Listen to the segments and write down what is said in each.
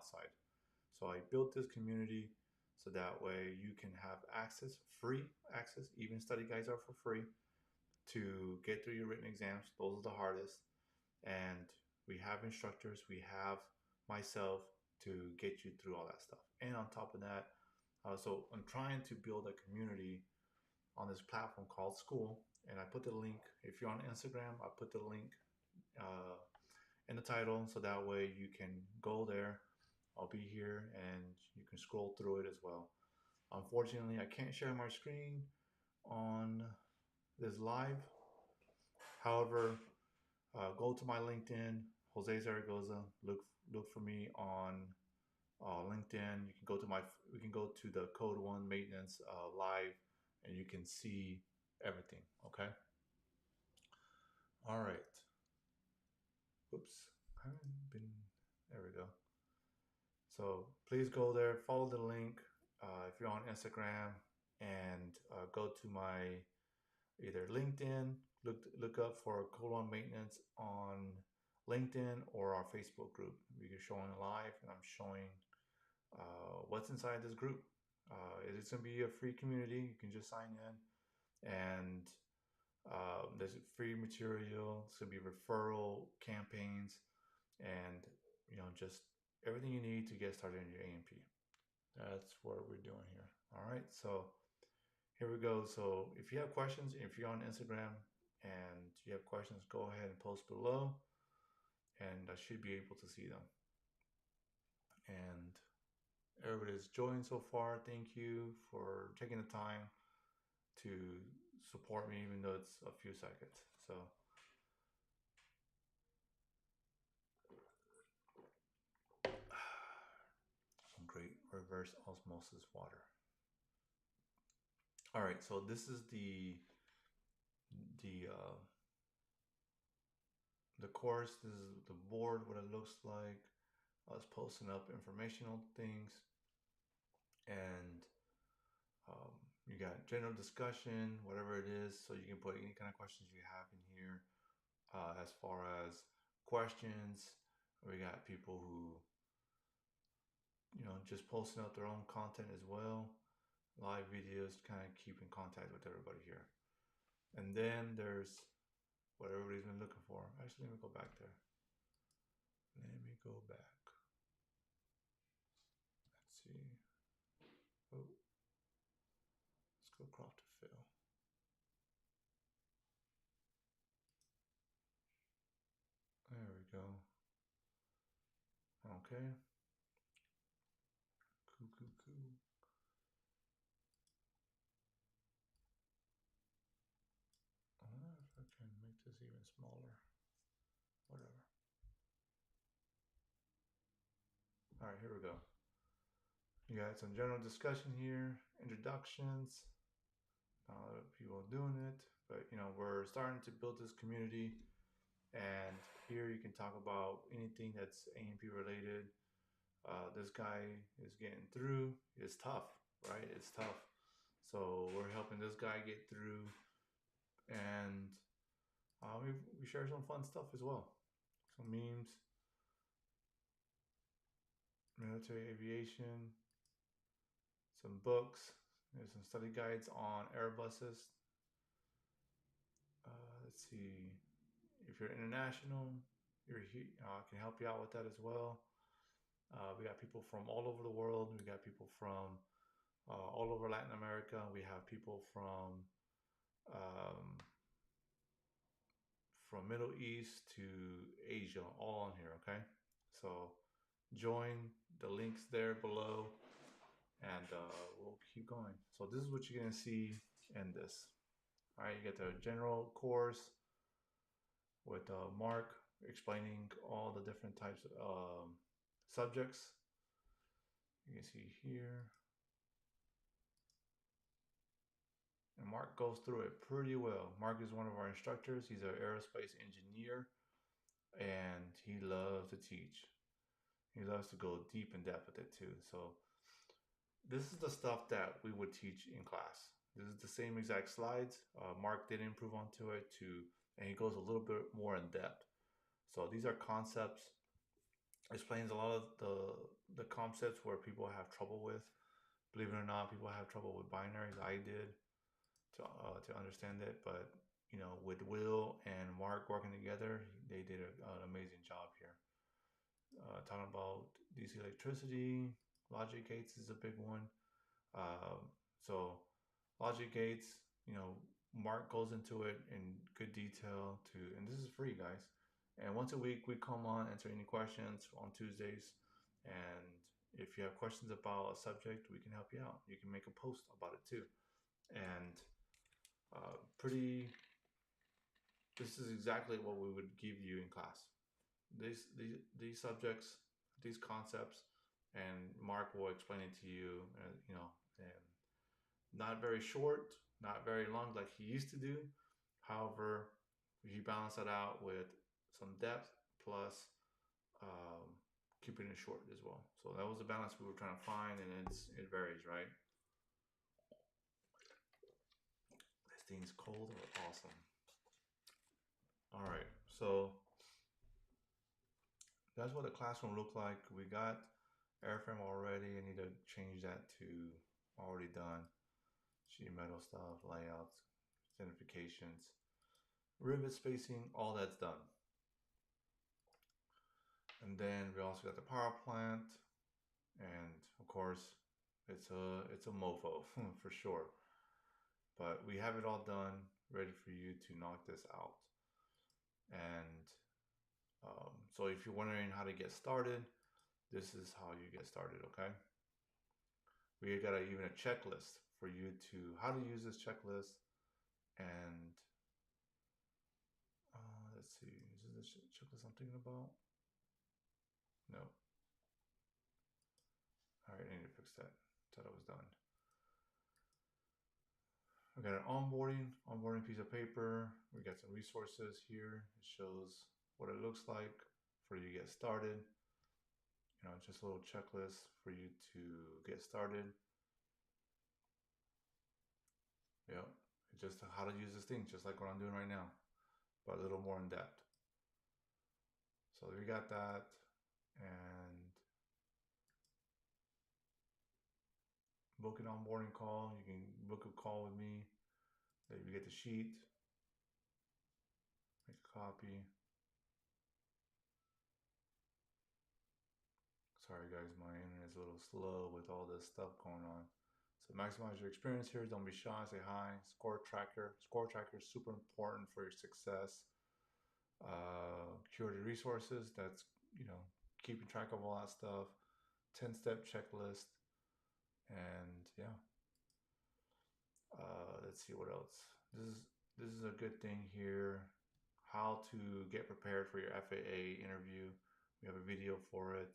outside. So I built this community so that way you can have access, free access, even study guides are for free to get through your written exams. Those are the hardest. And we have instructors, we have myself to get you through all that stuff. And on top of that, so I'm trying to build a community on this platform called School. And I put the link, if you're on Instagram, I put the link uh, in the title so that way you can go there. I'll be here and you can scroll through it as well. Unfortunately, I can't share my screen on this live. However, go to my LinkedIn, Jose Zaragoza. Look for me on LinkedIn. You can go to my we can go to the Code One Maintenance live, and you can see everything. Okay. All right. Whoops. I haven't been. There we go. So please go there. Follow the link. If you're on Instagram, and go to my either LinkedIn. Look up for Code One Maintenance on LinkedIn or our Facebook group. We're showing live, and I'm showing what's inside this group. It's going to be a free community. You can just sign in, and there's free material. It's going to be referral campaigns, and just everything you need to get started in your A&P. That's what we're doing here. All right, so here we go. So if you have questions, if you're on Instagram and you have questions, go ahead and post below, and I should be able to see them. And everybody's joined so far. Thank you for taking the time to support me, even though it's a few seconds. So, some great reverse osmosis water. All right, so this is the the course. This is the board, what it looks like. I was posting up informational things, and you got general discussion, whatever it is. So you can put any kind of questions you have in here. As far as questions, we got people who just posting up their own content as well, live videos, kind of keep in contact with everybody here. And then there's what everybody's been looking for. Actually, let me go back there. Let me go back. Let's see. Oh, let's go crop to fill. There we go. Okay. Cool. I wonder if I can make this even smaller. Whatever. All right, here we go. You got some general discussion here, introductions, people doing it, but we're starting to build this community, and here you can talk about anything that's A&P related. This guy is getting through. It's tough, right? It's tough. So we're helping this guy get through, and we share some fun stuff as well. Some memes, military aviation, some books. There's some study guides on Airbuses. Let's see. If you're international, I can help you out with that as well. We got people from all over the world. We got people from all over Latin America. We have people um, from Middle East to Asia, all on here. Okay, so join the links there below, and we'll keep going. So this is what you're gonna see in this. All right, you get the general course with Mark explaining all the different types of subjects. You can see here. And Mark goes through it pretty well. Mark is one of our instructors. He's an aerospace engineer, and he loves to teach. He loves to go deep in depth with it too. So this is the stuff that we would teach in class. This is the same exact slides. Mark did improve onto it too, and he goes a little bit more in depth. So these are concepts. Explains a lot of the the concepts where people have trouble with. Believe it or not, people have trouble with binaries. I did to understand it, but with Will and Mark working together, they did an amazing job here. Talking about DC electricity, logic gates is a big one. So logic gates, Mark goes into it in good detail and this is free, guys. And once a week, we come on, answer any questions on Tuesdays. And if you have questions about a subject, we can help you out. You can make a post about it too. And pretty, this is exactly what we would give you in class. These subjects, these concepts, and Mark will explain it to you. And not very short, not very long like he used to do. However, he balanced that out with some depth plus keeping it short as well. So that was the balance we were trying to find, and it varies, right? This thing's cold or awesome. All right, so that's what the classroom looked like. We got airframe already. I need to change that to already done. Sheet metal stuff, layouts, identifications, rivet spacing, all that's done. And then we also got the power plant, and of course, it's a mofo for sure. But we have it all done, ready for you to knock this out. And so if you're wondering how to get started, this is how you get started, okay? We got even a checklist for you to how to use this checklist. And let's see, is this the checklist I'm thinking about? No. All right, I need to fix that. Thought it was done. We got an onboarding piece of paper. We got some resources here. It shows what it looks like for you to get started. Just a little checklist for you to get started. Yep, just how to use this thing, just like what I'm doing right now, but a little more in depth. So we got that, and book an onboarding call. You can book a call with me. That you get the sheet, make a copy. Sorry guys, my internet's a little slow with all this stuff going on. So maximize your experience here. Don't be shy. Say hi. Score tracker. Score tracker is super important for your success. Curated resources. That's keeping track of all that stuff. 10-step checklist. And yeah. Let's see what else. This is a good thing here. How to get prepared for your FAA interview. We have a video for it.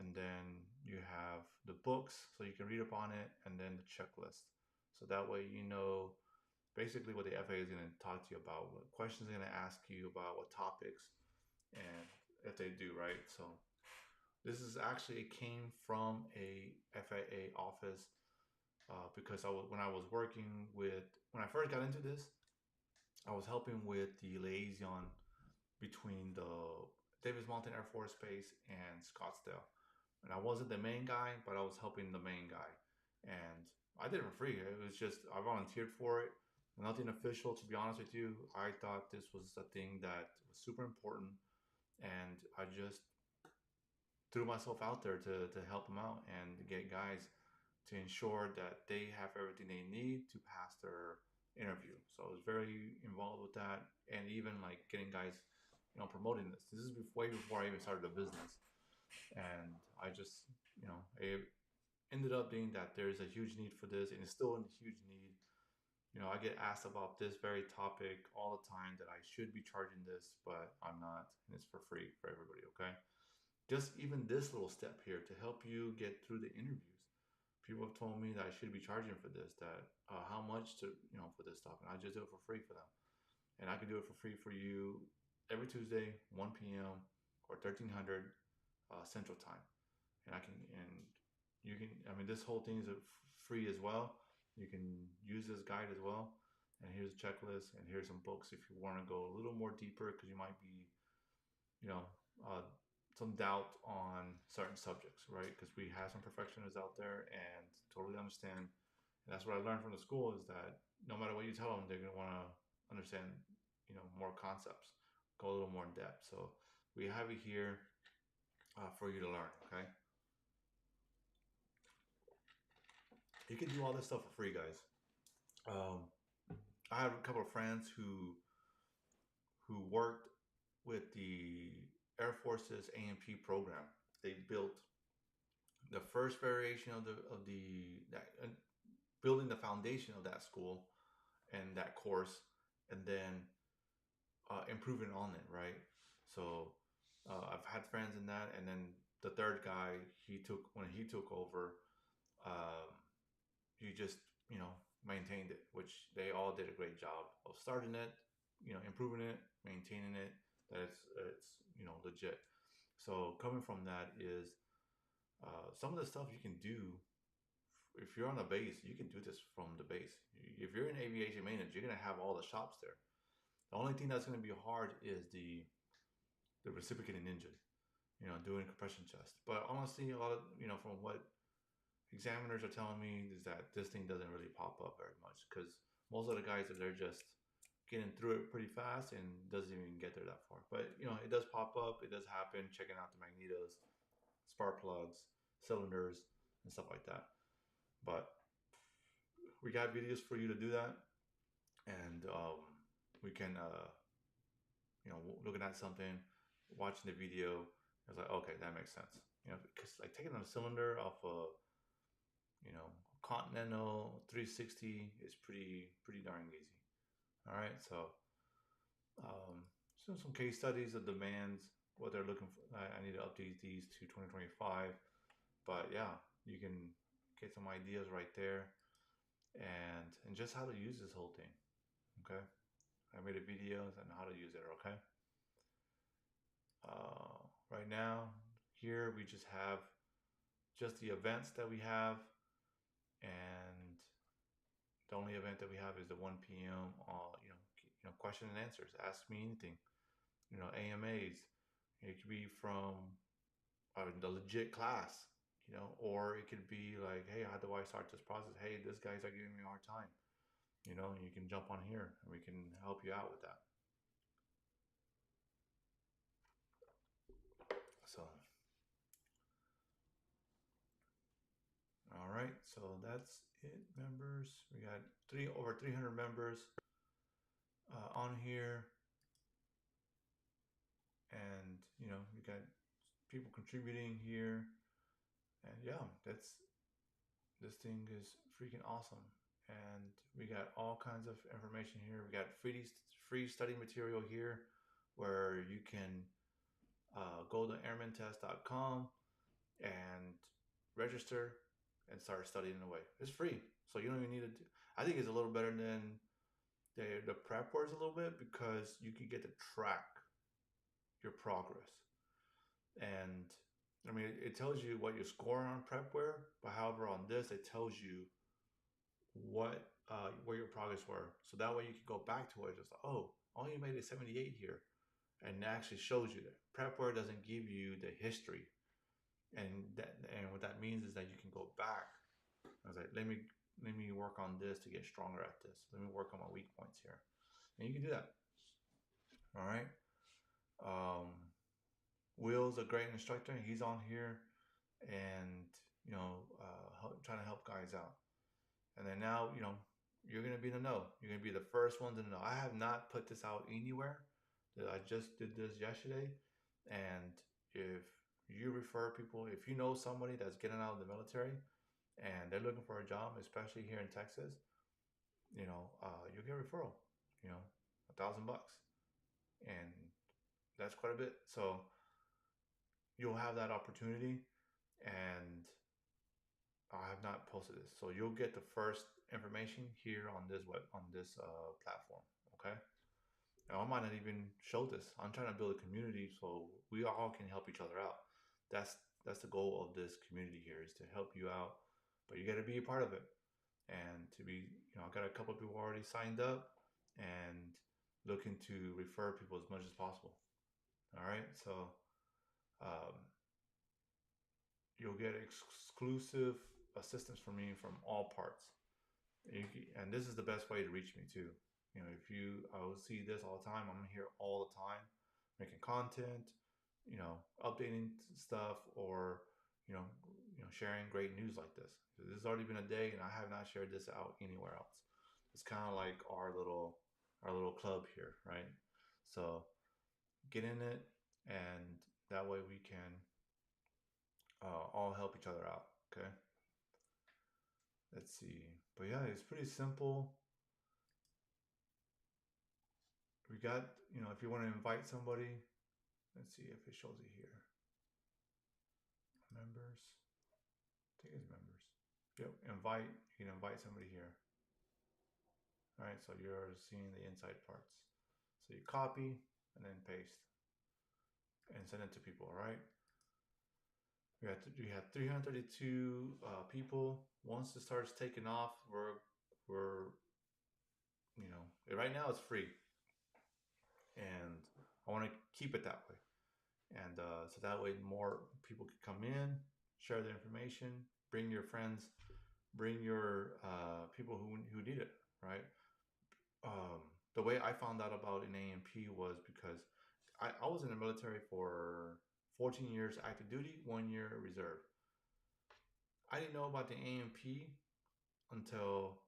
And then you have the books, so you can read up on it, and then the checklist. So that way basically what the FAA is going to talk to you about, what questions they're going to ask you about, what topics, and if they do, right? So this is actually, it came from a FAA office because when I first got into this, I was helping with the liaison between the Davis Mountain Air Force Base and Scottsdale. And I wasn't the main guy, but I was helping the main guy. And I did it for free. It was just, I volunteered for it. Nothing official, to be honest with you. I thought this was a thing that was super important. And I just threw myself out there to help them out and get guys to ensure that they have everything they need to pass their interview. So I was very involved with that. And even like getting guys, promoting this. This is way before I even started the business. And I just, it ended up being that there's a huge need for this, and it's still a huge need. I get asked about this very topic all the time, that I should be charging this, but I'm not, and it's for free for everybody, okay? Just even this little step here to help you get through the interviews. People have told me that I should be charging for this, that how much to, for this stuff, and I just do it for free for them. And I can do it for free for you every Tuesday, 1 p.m. or 1300 Central Time. And this whole thing is free as well. You can use this guide as well. And here's a checklist, and here's some books if you want to go a little more deeper, because you might be, some doubt on certain subjects, right? Because we have some perfectionists out there, and totally understand. And that's what I learned from the school is that no matter what you tell them, they're gonna want to understand, more concepts, go a little more in depth. So we have it here for you to learn. Okay, you can do all this stuff for free, guys. Um, I have a couple of friends who worked with the Air Force's A&P program. They built the first variation of building the foundation of that school and that course, and then improving on it, right? So I've had friends in that, and then the third guy when he took over, um, he just maintained it, which they all did a great job of starting it, improving it, maintaining it. That it's legit. So coming from that is some of the stuff you can do. If you're on a base, you can do this from the base. If you're in aviation maintenance, you're gonna have all the shops there. The only thing that's gonna be hard is the reciprocating engine, doing compression chest. But honestly, a lot of from what examiners are telling me is that this thing doesn't really pop up very much because most of the guys are there just getting through it pretty fast and doesn't even get there that far. But it does pop up. It does happen. Checking out the magnetos, spark plugs, cylinders, and stuff like that. But we got videos for you to do that, and we can looking at something, watching the video, it's like, okay, that makes sense. Because like taking a cylinder off a Continental 360 is pretty darn easy. All right, so some case studies of demands, what they're looking for. I need to update these to 2025, but yeah, you can get some ideas right there, and just how to use this whole thing. Okay, I made a video on how to use it. Okay, right now here we just have just the events that we have, and the only event that we have is the 1 p.m. Question and answers. Ask me anything. AMAs. It could be from the legit class, or it could be like, hey, how do I start this process? Hey, these guys are giving me a hard time. You can jump on here and we can help you out with that. So, all right. So that's it, members. We got over 300 members on here, and we got people contributing here, and yeah, this thing is freaking awesome. And we got all kinds of information here. We got free study material here where you can go to airmantest.com and register and start studying away. It's free, so you don't even need to I think it's a little better than the Prepware a little bit because you can get to track your progress. And I mean, it tells you what you score on Prepware, but however, on this, it tells you what where your progress were. So that way you can go back to it. Just like, oh, you made it 78 here, and it actually shows you that. Prepware doesn't give you the history, and what that means is that you can go back. I was like, let me work on this to get stronger at this. Let me work on my weak points here, and you can do that. All right. Will's a great instructor. He's on here, and trying to help guys out. And then now, you're gonna be in the know. You're gonna be the first one to know. I have not put this out anywhere. I just did this yesterday, and if you refer people, if you know somebody that's getting out of the military and they're looking for a job, especially here in Texas, you get a referral. $1,000, and that's quite a bit. So you'll have that opportunity, and I have not posted this, so you'll get the first information here on this platform. Okay, now I might not even show this. I'm trying to build a community so we all can help each other out. That's the goal of this community here, is to help you out, but you got to be a part of it. And to be, I got a couple of people already signed up and looking to refer people as much as possible. All right, so Um, you'll get exclusive assistance from me from all parts. And this is the best way to reach me too. You know, if you, I will see this all the time. I'm here all the time, making content, you know, updating stuff, or you know, sharing great news like this. This has already been a day, and I have not shared this out anywhere else. It's kind of like our little club here, right? So get in it, and that way we can all help each other out. Okay. Let's see. But yeah, it's pretty simple. We got, if you want to invite somebody, let's see if it shows it here. Members. I think it's members. Yep. Invite. You can invite somebody here. All right. So you're seeing the inside parts. So you copy and then paste and send it to people. All right. We have 332 people. Once it starts taking off, we're right now it's free, and I want to keep it that way. And so that way more people can come in, share their information, bring your friends, bring your people who need it, right? The way I found out about an AMP was because I was in the military for 14 years active duty, 1 year reserve. I didn't know about the AMP until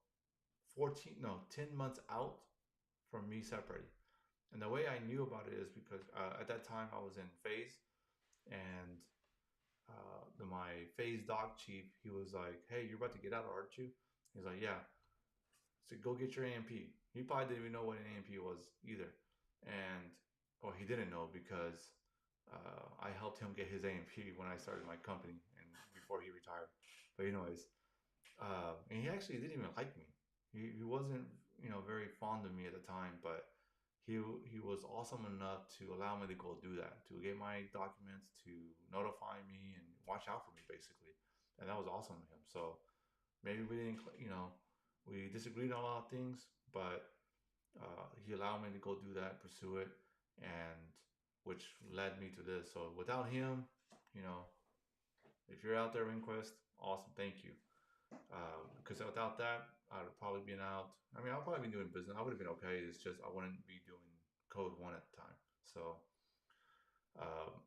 10 months out from me separating. And the way I knew about it is because at that time I was in phase, and my phase doc chief, he was like, "Hey, you're about to get out, aren't you?" He's like, "Yeah." So go get your AMP. He probably didn't even know what an AMP was either, and he didn't know because I helped him get his AMP when I started my company and before he retired. But anyways, and he actually didn't even like me. He wasn't very fond of me at the time, but he was awesome enough to allow me to go do that, to get my documents, to notify me and watch out for me basically, and that was awesome of him. So maybe we didn't, we disagreed on a lot of things, but he allowed me to go do that, pursue it, and which led me to this. So without him, you know, if you're out there, Inquest, awesome, thank you. Because without that, I'd have probably been out. I mean, I'll probably be doing business. I would have been okay. It's just I wouldn't be doing code one at the time. So um,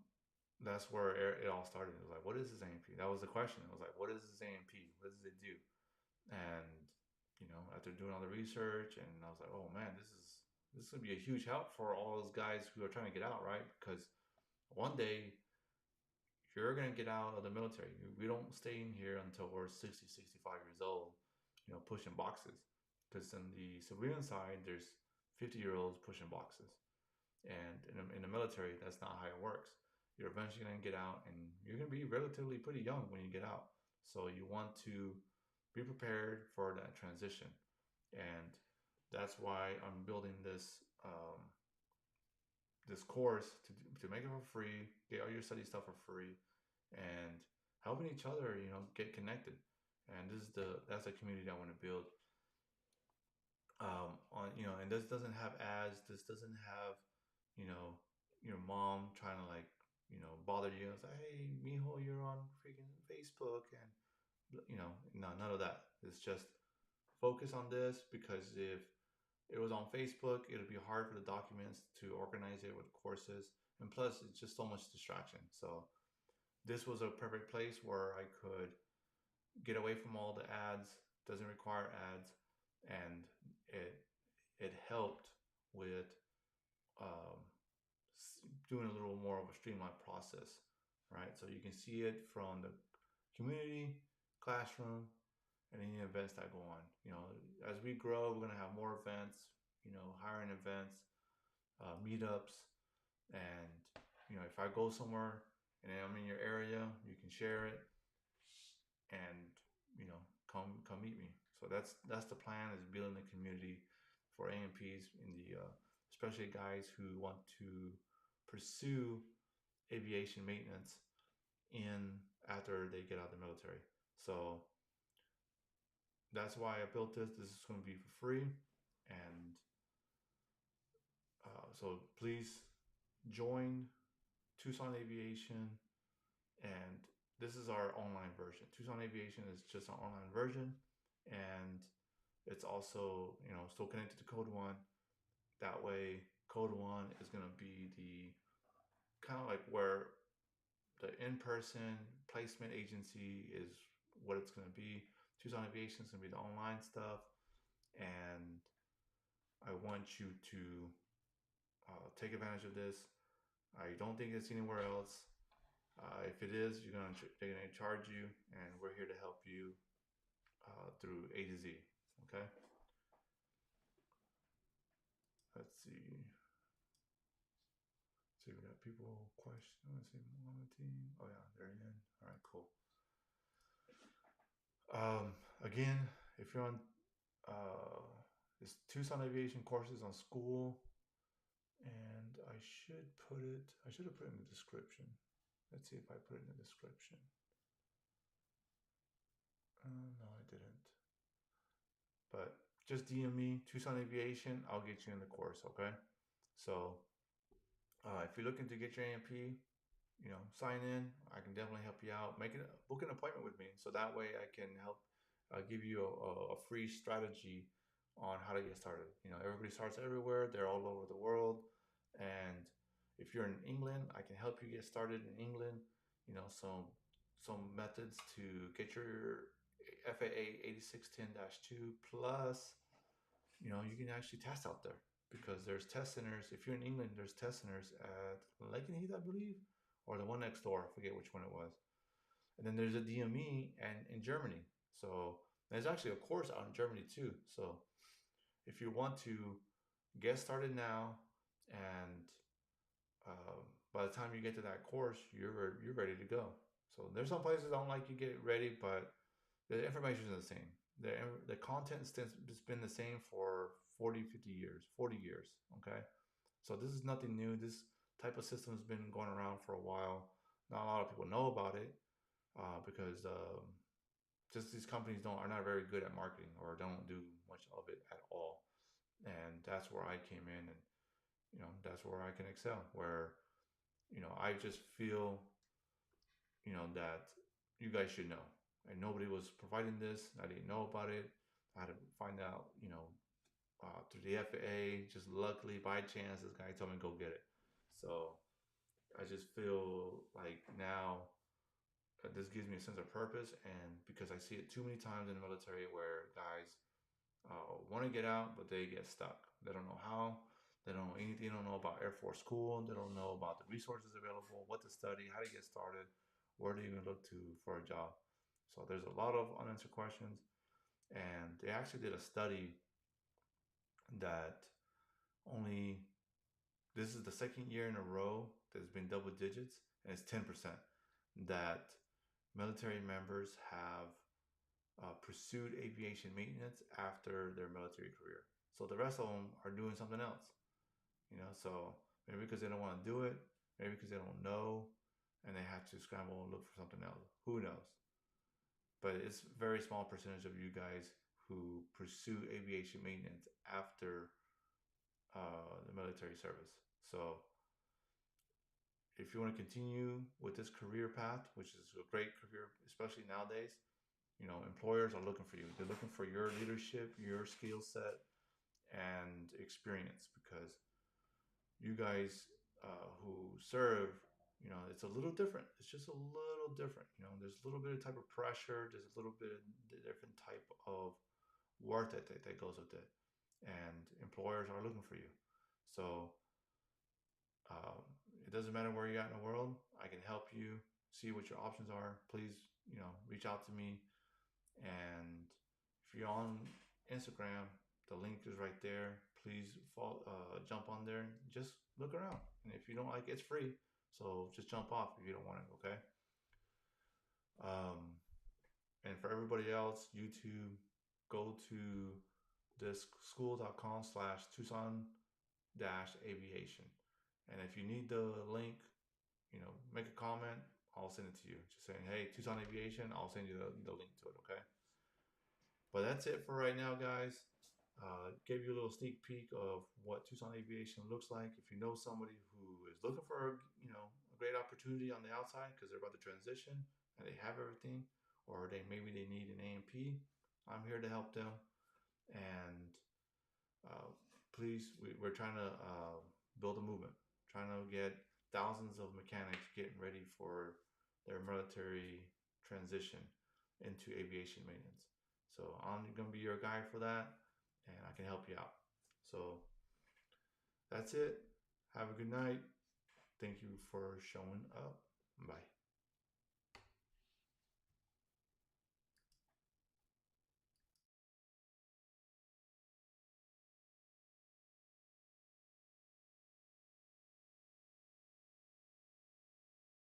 that's where it all started. It was like, what is this AMP? That was the question. It was like, what is this AMP? What does it do? And after doing all the research, and I was like, oh man, this is gonna be a huge help for all those guys who are trying to get out, right? Because one day you're going to get out of the military. We don't stay in here until we're 60, 65 years old, pushing boxes. Because in the civilian side, there's 50-year-olds pushing boxes. And in the military, that's not how it works. You're eventually going to get out, and you're going to be relatively pretty young when you get out. So you want to be prepared for that transition. And that's why I'm building this course to make it for free, get all your study stuff for free, and helping each other, get connected. And that's a community I want to build. And this doesn't have ads. This doesn't have, your mom trying to bother you. It's like, hey, mijo, you're on freaking Facebook, and no, none of that. It's just focus on this, because if it was on Facebook, it would be hard for the documents to organize it with courses, and plus it's just so much distraction. So this was a perfect place where I could get away from all the ads. Doesn't require ads, and it helped with um, doing a little more of a streamlined process, right? So you can see it from the community, classroom, and any events that go on. As we grow, we're gonna have more events. Hiring events, meetups, and if I go somewhere and I'm in your area, you can share it, and come meet me. So that's the plan, is building a community for AMPs in the especially guys who want to pursue aviation maintenance in after they get out of the military. So that's why I built this. This is going to be for free, and so please join Tucson Aviation, and this is our online version. Tucson Aviation is just an online version, and it's also still connected to Code One. That way, Code One is going to be the kind of like where the in-person placement agency is what it's going to be. Tucson Aviation is going to be the online stuff, and I want you to take advantage of this. I don't think it's anywhere else. If it is, they're gonna charge you, and we're here to help you through A to Z. Okay. Let's see. So we got people question. Let's see, more on the team. Oh yeah, they're in. All right, cool. Again, if you're on this Tucson Aviation courses on School, and I should have put it in the description. Let's see if I put it in the description. No, I didn't. But just DM me, Tucson Aviation. I'll get you in the course, okay? So if you're looking to get your AMP, sign in. I can definitely help you out. Book an appointment with me, so that way I can help give you a free strategy on how to get started. Everybody starts everywhere. They're all over the world, and if you're in England, I can help you get started in England. Some methods to get your FAA 8610-2 plus. You can actually test out there because there's test centers. If you're in England, there's test centers at Lakenheath, I believe, or the one next door. I forget which one it was. And then there's a DME and in Germany. So there's actually a course out in Germany too. So if you want to get started now, and by the time you get to that course, you're ready to go. So there's some places I don't like you get ready, but the information is the same. The content has been the same for 40, 50 years, 40 years. Okay. So this is nothing new. This type of system has been going around for a while. Not a lot of people know about it because just these companies are not very good at marketing or don't do much of it at all. And that's where I came in, and that's where I can excel. Where I just feel that you guys should know, and nobody was providing this. I didn't know about it. I had to find out, through the FAA. Just luckily, by chance, this guy told me to go get it. So I just feel like now this gives me a sense of purpose, and because I see it too many times in the military where guys want to get out, but they get stuck. They don't know how. They don't know anything. They don't know about Air Force School. They don't know about the resources available, what to study, how to get started, where to even look to for a job. So there's a lot of unanswered questions, and they actually did a study that only this is the second year in a row that's been double digits, and it's 10% that military members have pursued aviation maintenance after their military career. So the rest of them are doing something else, So maybe because they don't want to do it, maybe because they don't know, and they have to scramble and look for something else. Who knows? But it's a very small percentage of you guys who pursue aviation maintenance after the military service. So if you want to continue with this career path, which is a great career, especially nowadays, employers are looking for you. They're looking for your leadership, your skill set, and experience, because you guys who serve, it's a little different. It's just a little different. There's a little bit of type of pressure. There's a little bit of different type of work that goes with it, and employers are looking for you. So it doesn't matter where you're at in the world. I can help you see what your options are. Please, reach out to me. And if you're on Instagram, the link is right there. Please jump on there. Just look around. And if you don't like it, it's free. So just jump off if you don't want it, okay? And for everybody else, YouTube, go to thischool.com/Tucson-aviation. And if you need the link, make a comment. I'll send it to you. Just saying, hey, Tucson Aviation, I'll send you the link to it, okay? But that's it for right now, guys. Gave you a little sneak peek of what Tucson Aviation looks like. If you know somebody who is looking for, a a great opportunity on the outside because they're about to transition and they have everything, or maybe they need an A&P. I'm here to help them, and uh, please, we're trying to build a movement, trying to get thousands of mechanics getting ready for their military transition into aviation maintenance. So I'm going to be your guy for that, and I can help you out. So that's it. Have a good night. Thank you for showing up. Bye.